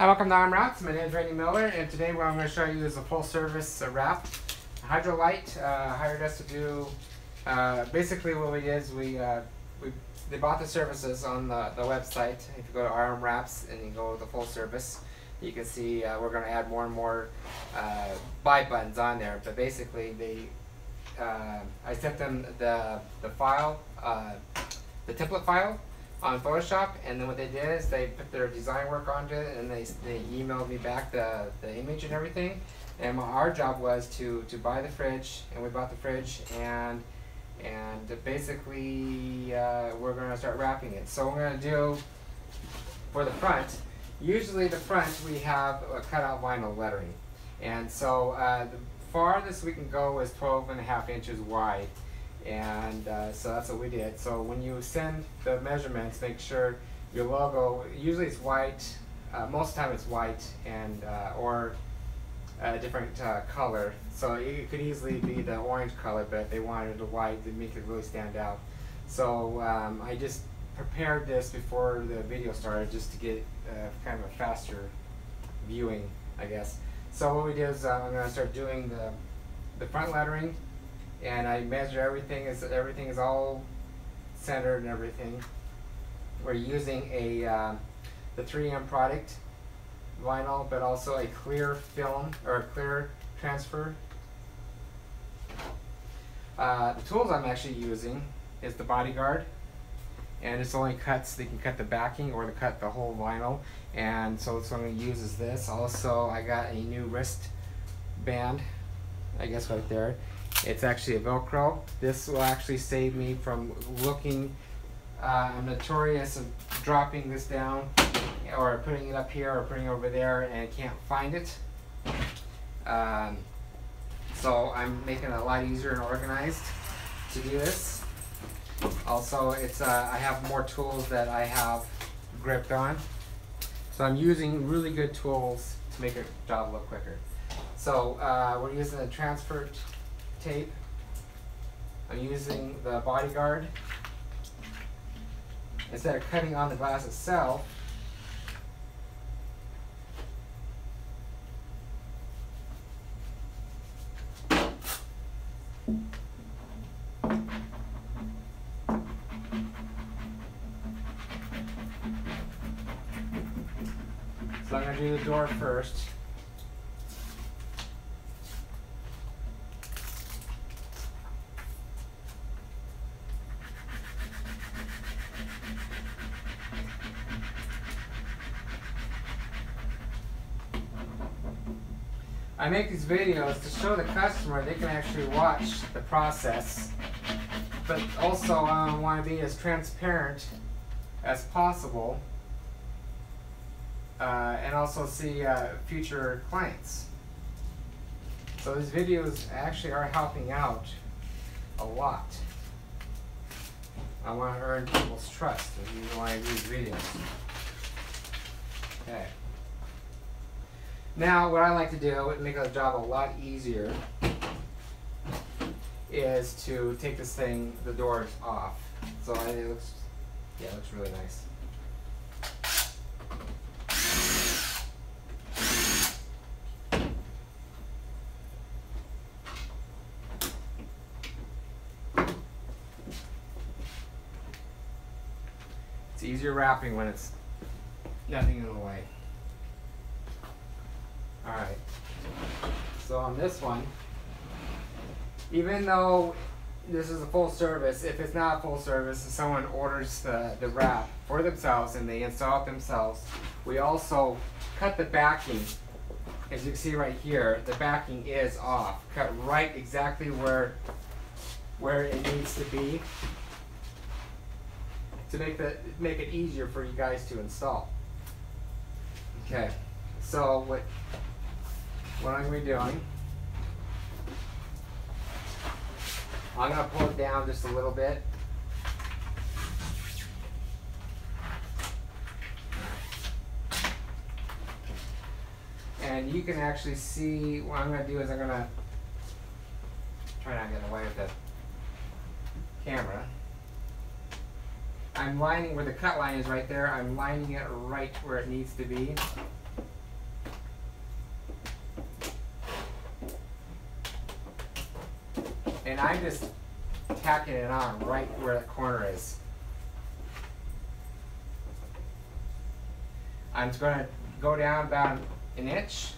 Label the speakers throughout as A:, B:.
A: Hi, welcome to Wraps. My name is Randy Miller, and today what I'm going to show you is a full service wrap. Hydrolite hired us to do, basically what we did is they bought the services on the website. If you go to RM Wraps and you go to the full service, you can see we're going to add more and more buy buttons on there. But basically I sent them the file, the template file on Photoshop, and then what they did is they put their design work onto it, and they emailed me back the image and everything. And our job was to buy the fridge, and we bought the fridge, and basically we're going to start wrapping it. So what we're going to do for the front, usually the front we have a cutout vinyl lettering, and so the farthest we can go is 12.5 inches wide. And so that's what we did. So when you send the measurements, make sure your logo, usually it's white, most of the time it's white, and or a different color. So it could easily be the orange color, but they wanted it white to make it really stand out. So I just prepared this before the video started just to get kind of a faster viewing, I guess. So what we did is I'm going to start doing the front lettering. And I measure everything is all centered and everything. We're using the 3M product vinyl, but also a clear film or a clear transfer. The tools I'm actually using is the Bodyguard, and this only cuts. They can cut the backing or to cut the whole vinyl, and so what I'm going to use is this. Also, I got a new wrist band, I guess right there. It's actually a Velcro. This will actually save me from looking. I'm notorious of dropping this down or putting it up here or putting it over there and can't find it. So I'm making it a lot easier and organized to do this. Also, it's I have more tools that I have gripped on. So I'm using really good tools to make a job look quicker. So we're using the transfer tape. I'm using the Bodyguard. Instead of cutting on the glass itself, so I'm going to do the door first. I make these videos to show the customer they can actually watch the process, but also I want to be as transparent as possible and also see future clients. So these videos actually are helping out a lot. I want to earn people's trust when I do these videos. Okay. Now, what I like to do to make the job a lot easier is to take this thing, the doors off. So it looks, yeah, it looks really nice. It's easier wrapping when it's nothing in the way. Alright, so on this one, even though this is a full service, if it's not a full service, if someone orders the wrap for themselves and they install it themselves, we also cut the backing. As you can see right here, the backing is off, cut right exactly where it needs to be to make it easier for you guys to install. Okay, so what I'm going to be doing, I'm going to pull it down just a little bit. And you can actually see what I'm going to do is I'm going to try not to get away with the camera. I'm lining where the cut line is right there. I'm lining it right where it needs to be. I'm just tacking it on right where the corner is. I'm just going to go down about an inch.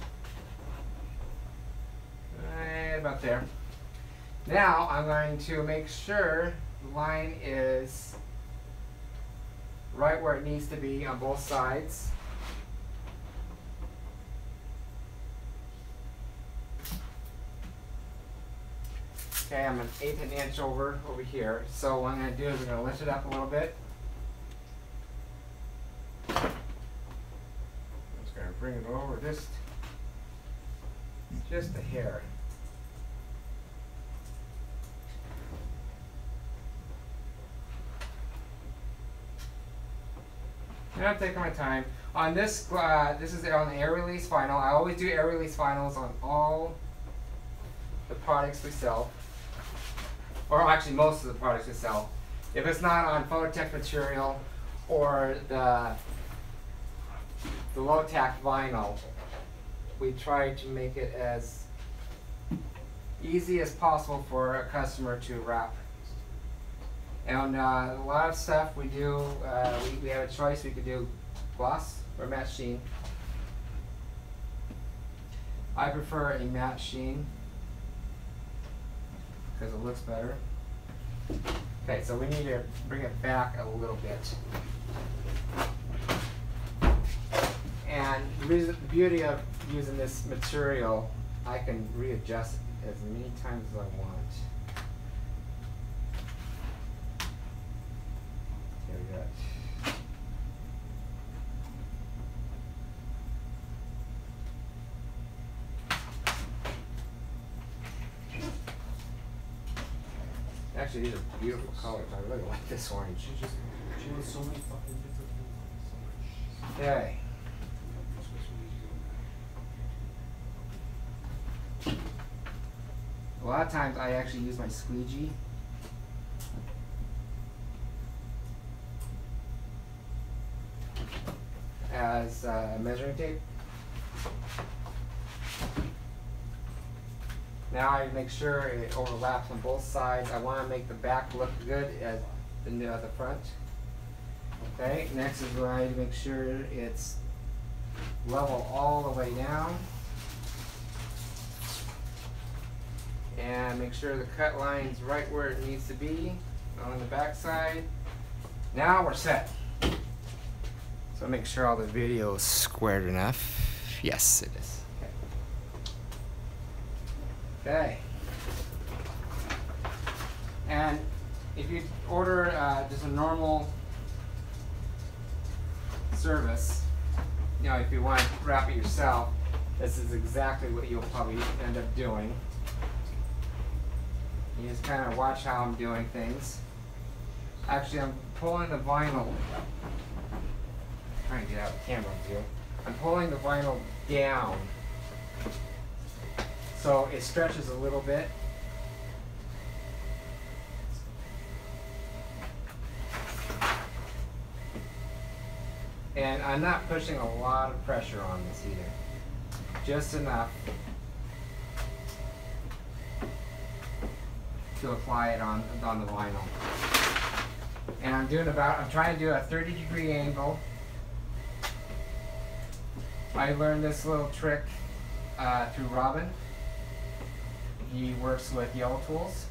A: Right about there. Now I'm going to make sure the line is right where it needs to be on both sides. Okay, I'm an 1/8 an inch over here. So what I'm going to do is I'm going to lift it up a little bit. I'm just going to bring it over just a hair. And I'm taking my time. On this, this is on the air release vinyl. I always do air release vinyls on all the products we sell. Or actually most of the products we sell. If it's not on Phototech material or the low-tack vinyl, we try to make it as easy as possible for a customer to wrap. And a lot of stuff we do, we have a choice. We could do gloss or matte sheen. I prefer a matte sheen because it looks better. Okay, so we need to bring it back a little bit. And the beauty of using this material, I can readjust it as many times as I want. Here we go. Actually, these are beautiful colors. I really like this orange.
B: She wants so many fucking different things.
A: Okay. A lot of times I actually use my squeegee. As measuring tape. Now I make sure it overlaps on both sides. I want to make the back look good as the front. Okay, next is where I make sure it's level all the way down. And make sure the cut line's right where it needs to be on the back side. Now we're set. So make sure all the video is squared enough. Yes, it is. Okay. And if you order just a normal service, you know, if you want to wrap it yourself, this is exactly what you'll probably end up doing. You just kind of watch how I'm doing things. Actually, I'm pulling the vinyl. I'm trying to get out of the camera view. I'm pulling the vinyl down so it stretches a little bit. And I'm not pushing a lot of pressure on this either. Just enough to apply it on the vinyl. And I'm trying to do a 30-degree angle. I learned this little trick through Robin. He works with Yellow Tools.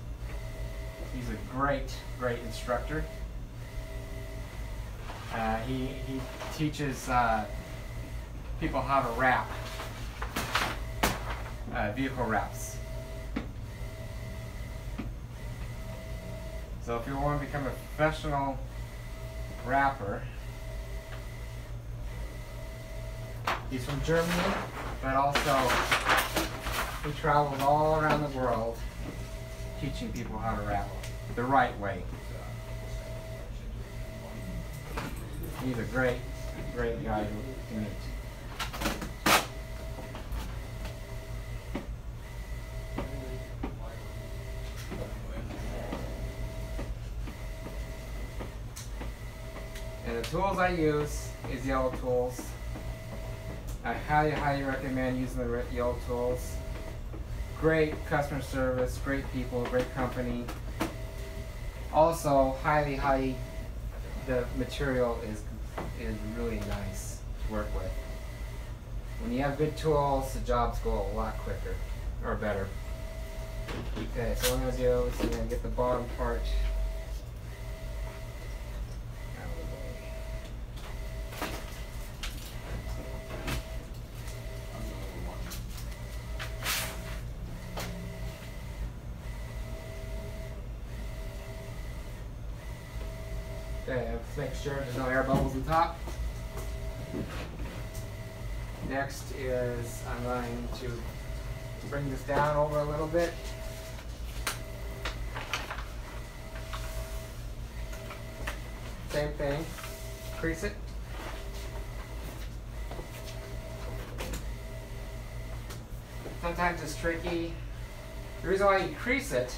A: He's a great instructor. He teaches people how to wrap vehicle wraps. So if you want to become a professional wrapper, he's from Germany, but also he travels all around the world teaching people how to wrap the right way. He's a great guy to meet. And the tools I use is Yellow Tools. I highly recommend using the Yellow Tools. Of great customer service, great people, great company. Also, highly, the material is really nice to work with. When you have good tools, the jobs go a lot quicker, or better. Okay, so what I'm going to do is I'm going to get the bottom part out of the way. Okay, let's make sure there's no air bubbles on top. Next is I'm going to bring this down over a little bit. Same thing, crease it. Sometimes it's tricky. The reason why you crease it,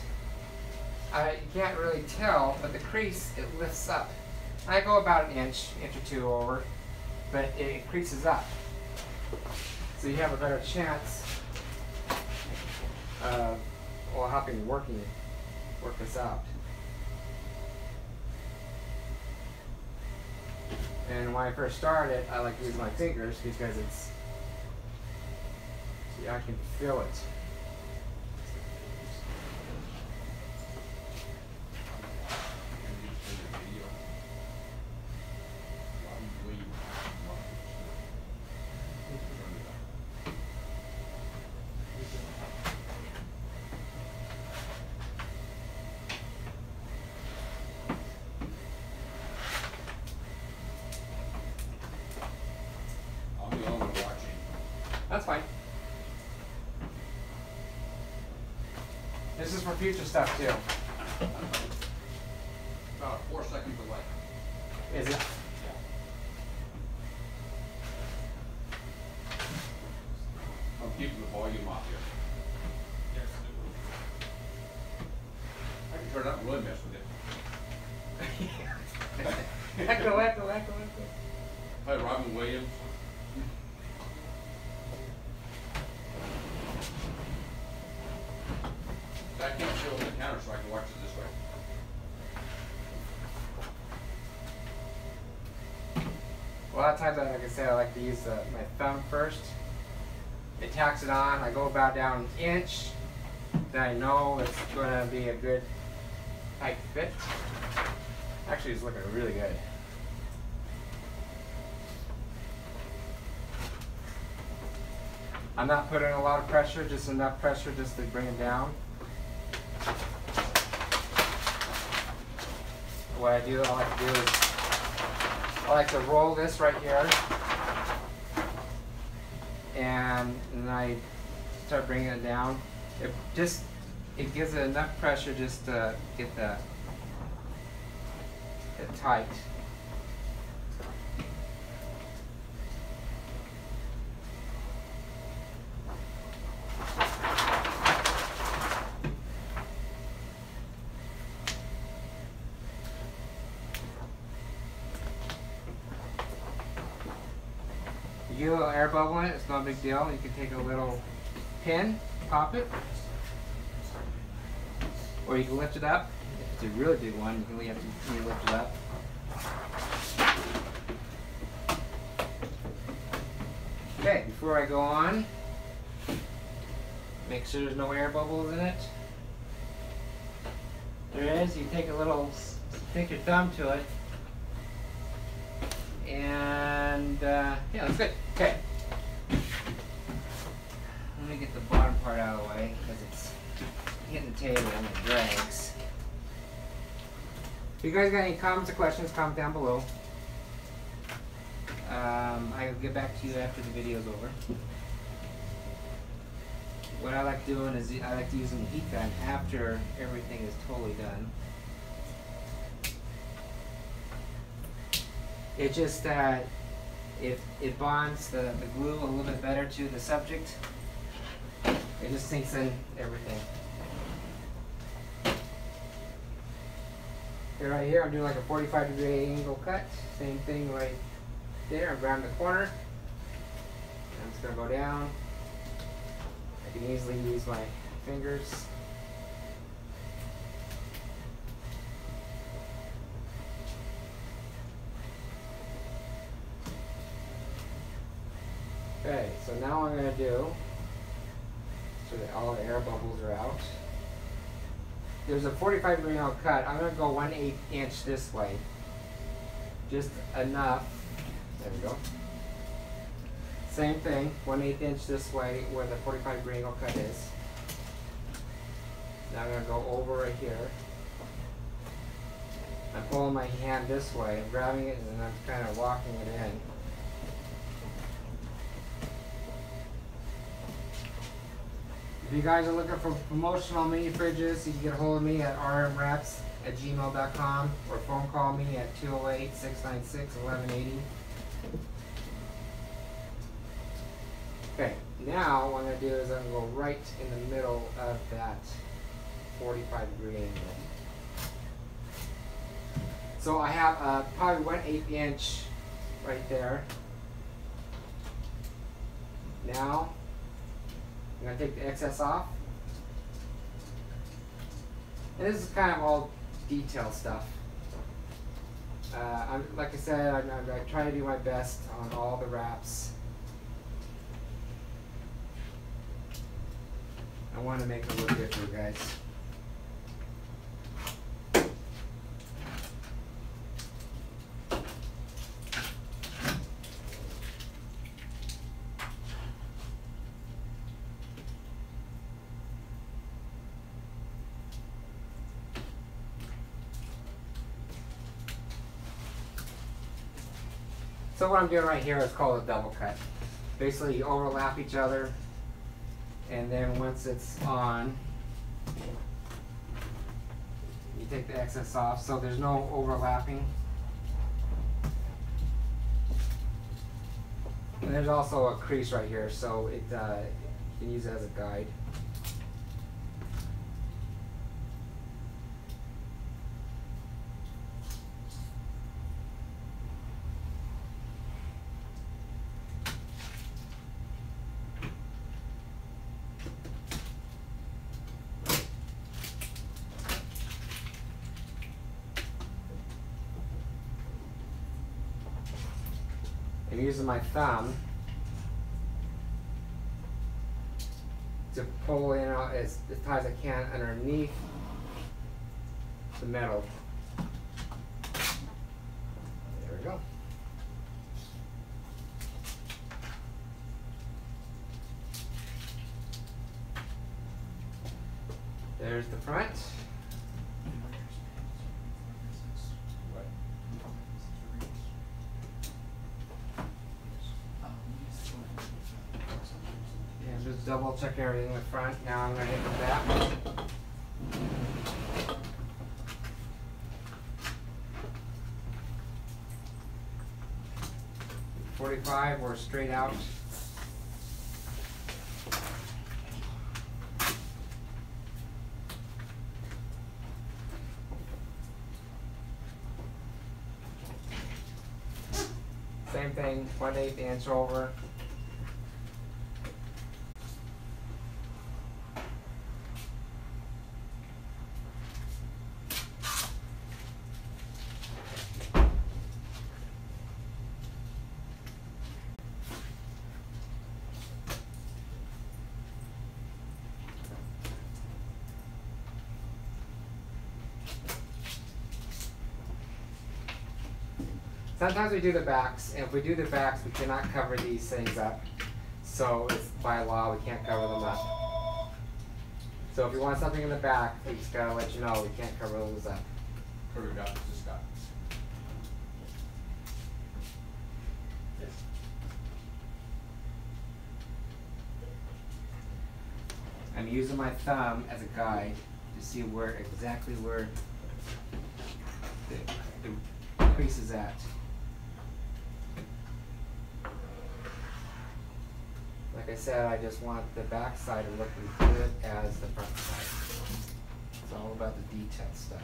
A: you can't really tell, but the crease, it lifts up. I go about an inch or two over, but it creases up. So you have a better chance of helping you work this out. And when I first started, I like to use my fingers because it's, see, I can feel it. That's fine. This is for future stuff too.
B: About 4 seconds away.
A: Is it?
B: Yeah. I'm keeping the volume off here. Yes. I can turn it up and really mess with it.
A: Echo.
B: Hi, Robin Williams. I can't sit on the counter so I can watch it this way.
A: A lot of times, like I said, I like to use my thumb first. It tacks it on. I go about down an inch. Then I know it's going to be a good tight fit. Actually, it's looking really good. I'm not putting a lot of pressure, just enough pressure just to bring it down. What I like to do is I like to roll this right here, and then I start bringing it down. It gives it enough pressure just to get it tight. You get a little air bubble in it, it's not a big deal. You can take a little pin, pop it, or you can lift it up. If it's a really big one, you can lift it up. Okay, before I go on, make sure there's no air bubbles in it. There is. You take take your thumb to it, and yeah, that's good. Okay. Let me get the bottom part out of the way because it's hitting the table and it drags. If you guys got any comments or questions, comment down below. I'll get back to you after the video's over. What I like doing is I like to use the heat gun after everything is totally done. It's just that it bonds the glue a little bit better to the subject. It just sinks in everything. Okay, right here I'm doing like a 45-degree angle cut. Same thing right there around the corner. I'm just going to go down. I can easily use my fingers. Okay, so now what I'm going to do, so that all the air bubbles are out. There's a 45-degree angle cut. I'm going to go 1/8 inch this way. Just enough. There we go. Same thing, 1/8 inch this way where the 45-degree angle cut is. Now I'm going to go over right here. I'm pulling my hand this way, I'm grabbing it, and I'm kind of walking it in. If you guys are looking for promotional mini fridges, you can get a hold of me at rmreps@gmail.com or phone call me at 208-696-1180. Okay, now what I'm going to do is I'm going to go right in the middle of that 45-degree angle. So I have probably 1/8 inch right there. Now I'm going to take the excess off. And this is kind of all detail stuff. Like I said, I try to do my best on all the wraps. I want to make it look good for you guys. So what I'm doing right here is called a double cut. Basically you overlap each other, and then once it's on, you take the excess off so there's no overlapping. And there's also a crease right here, so it you can use it as a guide. I'm using my thumb to pull in as tight as I can underneath the metal. There we go. There's the front. Just double check everything in the front. Now I'm going to hit the back. 45, we're straight out. Same thing, 1/8 inch over. Sometimes we do the backs, and if we do the backs, we cannot cover these things up. So it's by law, we can't cover them up. So if you want something in the back, we just gotta let you know we can't cover those up.
B: Perfect, got this, got this.
A: I'm using my thumb as a guide to see exactly where the crease is at. Like I said, I just want the back side to look as good as the front side. It's all about the detail stuff.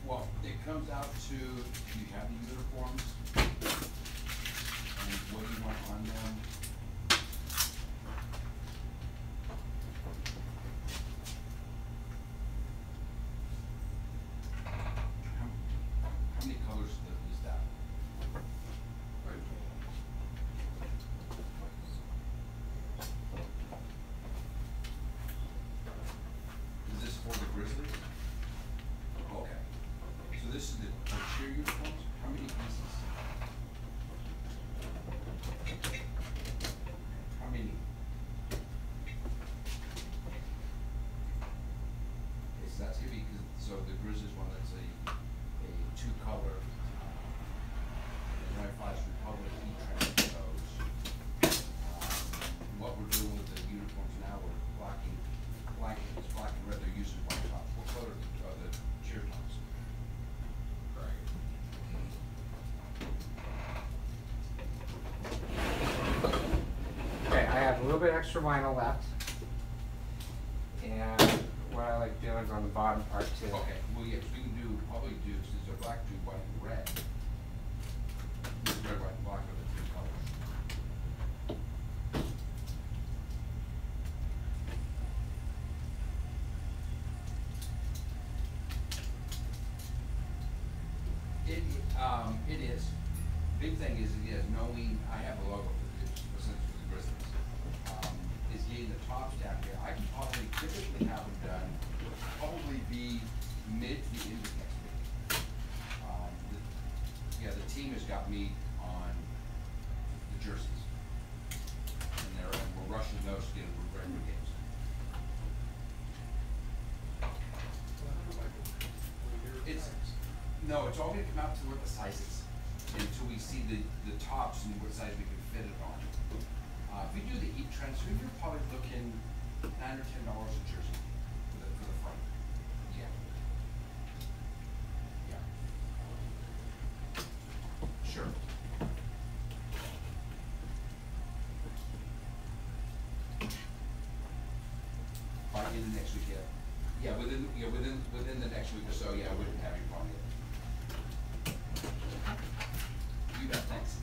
B: Well, it comes out to, do you have the uniforms? And what do you want on them? cheer uniforms, how many pieces? How many? Okay, so that's gonna be, so the Grizzlies one, that's a two-color, and Flash Republic heat transfer those. What we're doing with the uniforms now, we're blacking, it's black and red, they're using white tops. What color are the cheer tops? Right.
A: Okay, I have a little bit extra vinyl left. And what I like doing is on the bottom part too.
B: Okay, well, yes, we can probably do, since they're black, do white and red. Red, white, and black are the three colors. It is. Big thing is knowing I have a logo for the Grizzlies. Is getting the tops down here. I can probably typically have them done, probably be mid to the end of next week. The team has got me on the jerseys. And we're rushing those to get them for regular games. No, it's all gonna come out to what the size is, until we see the tops and what size we can fit it on. If we do the heat transfer, you're probably looking $9 or $10 a jersey for the front. Yeah. Yeah. Sure. By the end of next week, yeah. Yeah, within the next week or so, yeah, I wouldn't have any problem yet. You got thanks.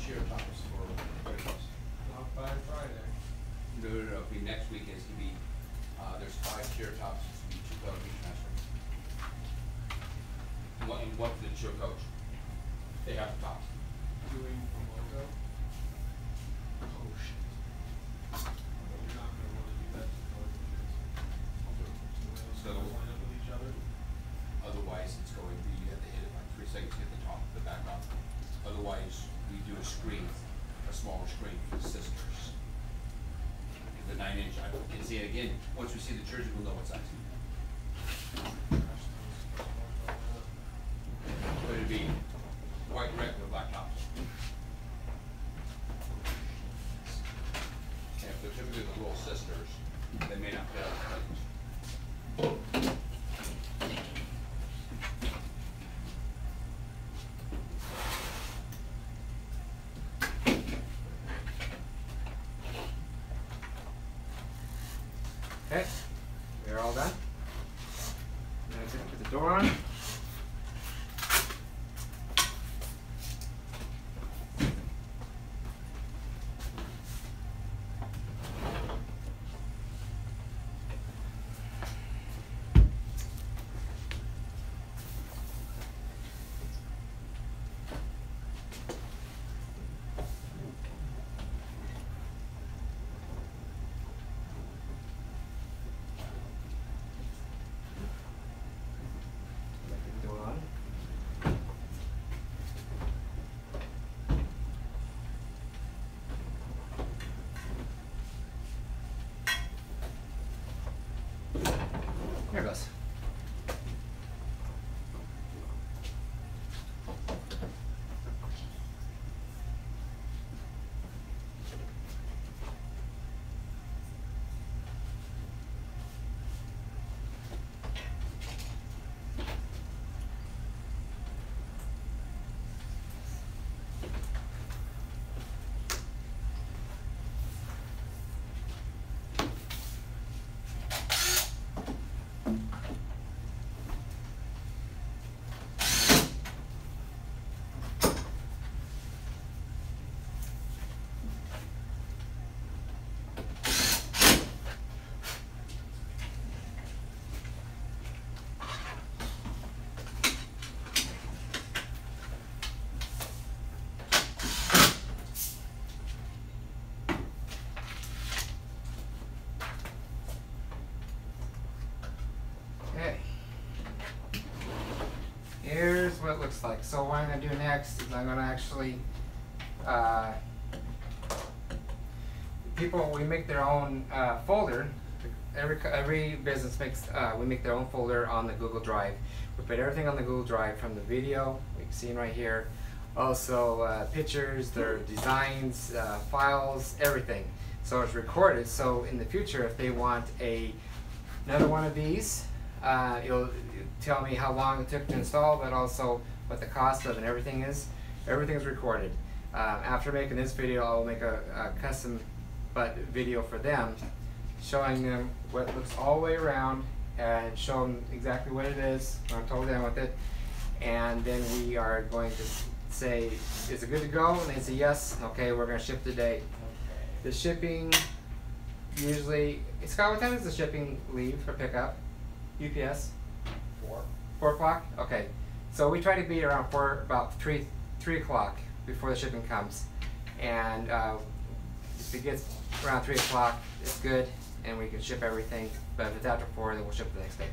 B: Cheer tops for Christmas.
C: Not by Friday.
B: No. It'll be next week. It's gonna be there's 5 cheer tops. It's gonna be 2 color heat transfer. And one for the cheer coach. They have the tops.
C: Doing from logo. Oh shit. You're not gonna want to do that to color pictures.
B: So
C: line up with each other.
B: Otherwise, it's going to be, you have to hit it like 3 seconds to get the top, the back off. Otherwise, we do a screen, a smaller screen for the sisters. The 9-inch, I can see it again. Once we see the jersey, we'll know what size. But it'd be white, red with black tops. And if they're typically the little sisters, they may not fit out the colors.
A: Okay, we're all done. Now I'm gonna put the door on. looks like. So what I'm going to do next is I'm going to actually, we make their own folder. Every business makes, we make their own folder on the Google Drive. We put everything on the Google Drive, from the video, we've seen right here, also pictures, their designs, files, everything. So it's recorded, so in the future if they want another one of these, it'll tell me how long it took to install, but also what the cost of and everything is. Everything is recorded. After making this video, I will make a custom video for them, showing them what looks all the way around and show them exactly what it is. I'm totally done with it. And then we are going to say, is it good to go? And they say yes. Okay, we're going to ship today. The shipping, usually, Scott, what time does the shipping leave for pickup? UPS? 4 o'clock? Okay. So we try to be around about 3 o'clock before the shipping comes. And if it gets around 3 o'clock, it's good, and we can ship everything. But if it's after 4, then we'll ship the next day.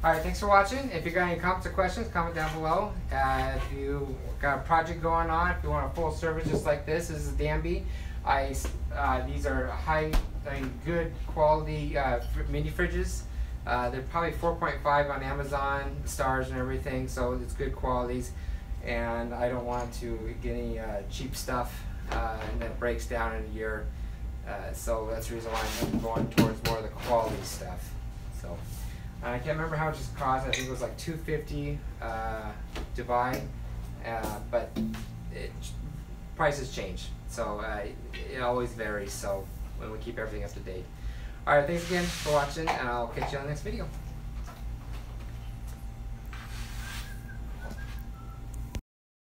A: Alright, thanks for watching. If you got any comments or questions, comment down below. If you got a project going on, if you want a full service just like this is Danby. These are good quality mini fridges. They're probably 4.5 on Amazon, stars and everything, so it's good qualities. And I don't want to get any cheap stuff and that breaks down in a year. So that's the reason why I'm going towards more of the quality stuff. So I can't remember how much it cost. I think it was like $250 to buy, but prices change. So it always varies. So when we keep everything up to date. All right, thanks again for watching, and I'll catch you on the next video.